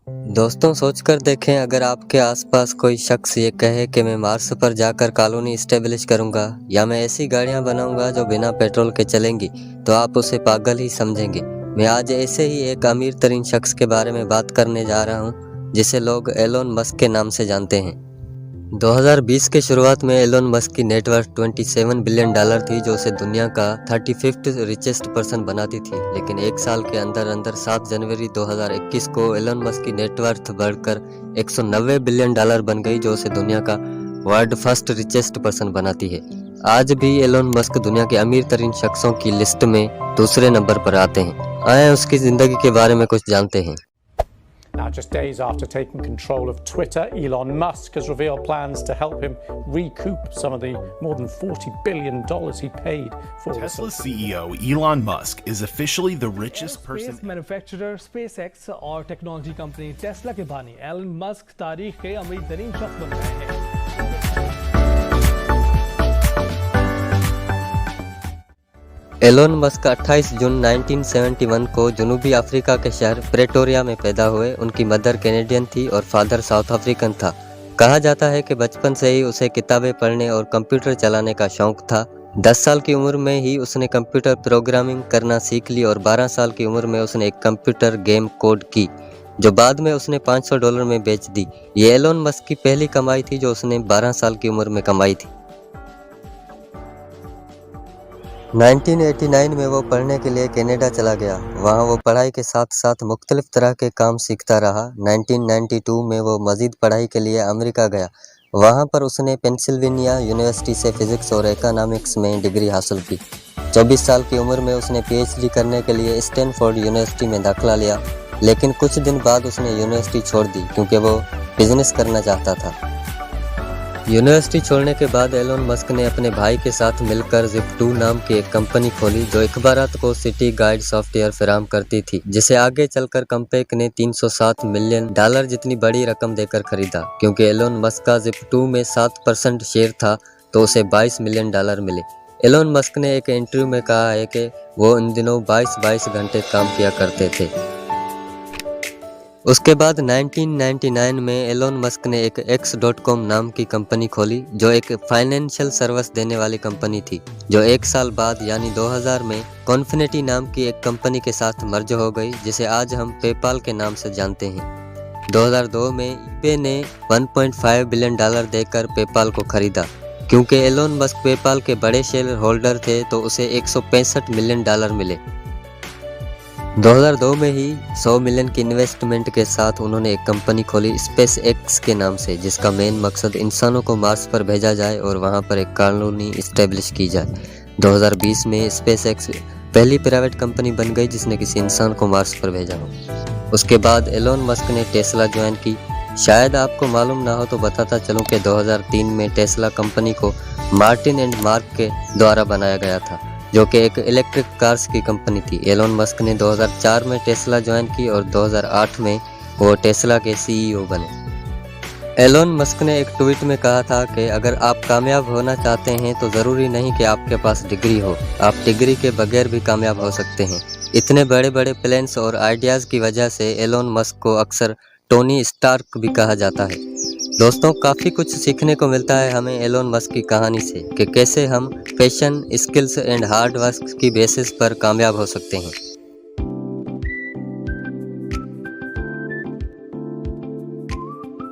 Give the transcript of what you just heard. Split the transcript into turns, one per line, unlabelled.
दोस्तों सोचकर देखें, अगर आपके आसपास कोई शख्स ये कहे कि मैं मार्स पर जाकर कॉलोनी इस्टेब्लिश करूंगा या मैं ऐसी गाड़ियां बनाऊंगा जो बिना पेट्रोल के चलेंगी, तो आप उसे पागल ही समझेंगे। मैं आज ऐसे ही एक अमीर तरीन शख्स के बारे में बात करने जा रहा हूं, जिसे लोग एलोन मस्क के नाम से जानते हैं। 2020 के शुरुआत में एलोन मस्क की नेटवर्थ $27 बिलियन थी, जो उसे दुनिया का 35th रिचेस्ट पर्सन बनाती थी। लेकिन एक साल के अंदर अंदर 7 जनवरी 2021 को एलोन मस्क की नेटवर्थ बढ़कर $190 बिलियन बन गई, जो उसे दुनिया का वर्ल्ड फर्स्ट रिचेस्ट पर्सन बनाती है। आज भी एलोन मस्क दुनिया के अमीर तरीन शख्सों की लिस्ट में दूसरे नंबर पर आते हैं। आए उसकी जिंदगी के बारे में कुछ जानते हैं।
Now, just days after taking control of Twitter, Elon Musk has revealed plans to help him recoup some of the more than $40 billion he paid for
Tesla CEO Elon Musk is officially the richest person.
Space manufacturer SpaceX और technology company Tesla के बानी Elon Musk तारीख के अमीर तरीन शख्स बन गए हैं।
एलोन मस्क 28 जून 1971 को जनूबी अफ्रीका के शहर प्रेटोरिया में पैदा हुए। उनकी मदर कैनेडियन थी और फादर साउथ अफ्रीकन था। कहा जाता है कि बचपन से ही उसे किताबें पढ़ने और कंप्यूटर चलाने का शौक था। 10 साल की उम्र में ही उसने कंप्यूटर प्रोग्रामिंग करना सीख ली और 12 साल की उम्र में उसने एक कंप्यूटर गेम कोड की, जो बाद में उसने $500 में बेच दी। ये एलोन मस्क की पहली कमाई थी जो उसने 12 साल की उम्र में कमाई थी। 1989 में वो पढ़ने के लिए कनाडा चला गया। वहाँ वो पढ़ाई के साथ साथ मुख्तलिफ तरह के काम सीखता रहा। 1992 में वो मज़ीद पढ़ाई के लिए अमेरिका गया। वहाँ पर उसने पेंसिल्वेनिया यूनिवर्सिटी से फिज़िक्स और इकोनॉमिक्स में डिग्री हासिल की। 24 साल की उम्र में उसने PhD करने के लिए स्टैनफोर्ड यूनिवर्सिटी में दाखिला लिया, लेकिन कुछ दिन बाद उसने यूनिवर्सिटी छोड़ दी क्योंकि वो बिजनेस करना चाहता था। यूनिवर्सिटी छोड़ने के बाद एलोन मस्क ने अपने भाई के साथ मिलकर Zip2 नाम की एक कंपनी खोली, जो अखबारात को सिटी गाइड सॉफ्टवेयर फराहम करती थी, जिसे आगे चलकर कंपनी ने $307 मिलियन जितनी बड़ी रकम देकर खरीदा। क्योंकि एलोन मस्क का Zip2 में 7% शेयर था, तो उसे $22 मिलियन मिले। एलोन मस्क ने एक इंटरव्यू में कहा है कि वो इन दिनों 22 घंटे काम किया करते थे। उसके बाद 1999 में एलोन मस्क ने एक X.com नाम की कंपनी खोली, जो एक फाइनेंशियल सर्विस देने वाली कंपनी थी, जो एक साल बाद यानी 2000 में कॉन्फिनिटी नाम की एक कंपनी के साथ मर्ज हो गई, जिसे आज हम पेपाल के नाम से जानते हैं। 2002 में eBay ने $1.5 बिलियन देकर पेपाल को खरीदा। क्योंकि एलोन मस्क पेपाल के बड़े शेयर होल्डर थे, तो उसे $165 मिलियन मिले। 2002 में ही 100 मिलियन की इन्वेस्टमेंट के साथ उन्होंने एक कंपनी खोली SpaceX के नाम से, जिसका मेन मकसद इंसानों को मार्स पर भेजा जाए और वहां पर एक कॉलोनी इस्टेब्लिश की जाए। 2020 में SpaceX पहली प्राइवेट कंपनी बन गई जिसने किसी इंसान को मार्स पर भेजा हो। उसके बाद एलोन मस्क ने टेस्ला ज्वाइन की। शायद आपको मालूम ना हो तो बताता चलूं कि 2003 में टेस्ला कंपनी को मार्टिन एंड मार्क के द्वारा बनाया गया था, जो कि एक इलेक्ट्रिक कार्स की कंपनी थी। एलोन मस्क ने 2004 में टेस्ला ज्वाइन की और 2008 में वो टेस्ला के CEO बने। एलोन मस्क ने एक ट्वीट में कहा था कि अगर आप कामयाब होना चाहते हैं तो ज़रूरी नहीं कि आपके पास डिग्री हो, आप डिग्री के बगैर भी कामयाब हो सकते हैं। इतने बड़े बड़े प्लान्स और आइडियाज़ की वजह से एलोन मस्क को अक्सर टोनी स्टार्क भी कहा जाता है। दोस्तों, काफ़ी कुछ सीखने को मिलता है हमें एलोन मस्क की कहानी से कि कैसे हम passion, skills and hard work की बेसिस पर कामयाब हो सकते हैं।